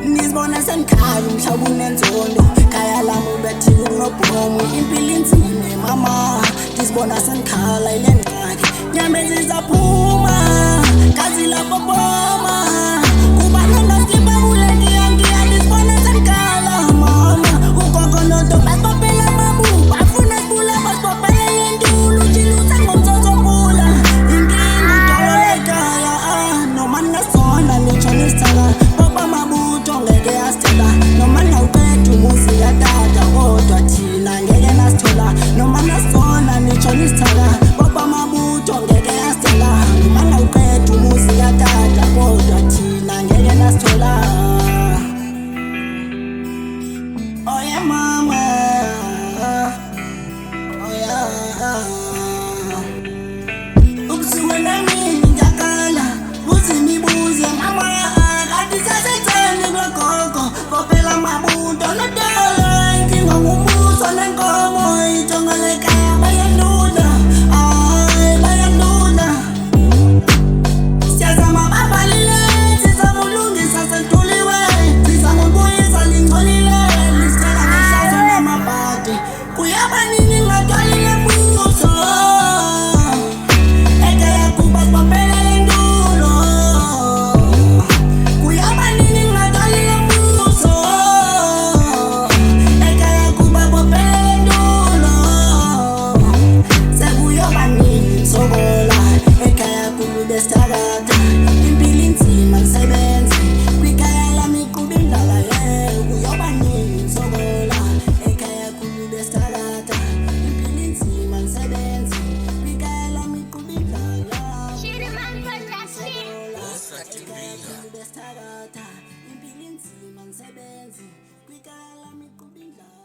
Nizibona sengikhala umhlaba unenzondo khaya lami ubethile kunobhomu impilo inzime mama ngizibona sengikhala ile ngxaki nyamezi zaphuma kazi lapho boma kuba nonasiba kuleki yangiya ngizibona sengikhala mama ugogo nodo basibopela amabuba afuna sibula basibopela yentulu ujilusa ngomzozombula inkinga udolo lekhaya noma ningasona nitsho nisithaka baba mabutho ngeke yasithola noma ngawuqeda umuzi yatata kodwa thina ngeke nasithola noma nasona nitsho nisithaka baba mabutho ngeke yasithola noma ngawuqeda umuzi yatata kodwa thina ngeke nasithola. Oh yeah mama, oh yeah. Ubusuku nami ngiyakhala uthi mibuze mama kanti sasenzeni kwegogo kophela amabunto nodolo inkinga ngumuso nenkomo ijonga lekhaya bayandula bayandula siyazama babalile sizama ulungisa sentuliwe sizama ukubuyisa lingcolile lisicela ngehlazo namabhadi kuyabaningi ngatwalile mbuso ekhaya kuba sibopela lendulo kuyabaningi ngatwalile mbuso ekhaya kuba bopela lendulo sekuyobaningi ngisokola ekhaya kubi besithakatha impilo inzima ngisebenzi kwikhaya lami kuba indlala kuyobaningi ngisokola ekhaya kubi besithakatha impilo inzima ngisebenzi kwikhaya lami kuba indlala besithakatha impilo inzima ngisebenzi kwikhaya lami kuba indlala.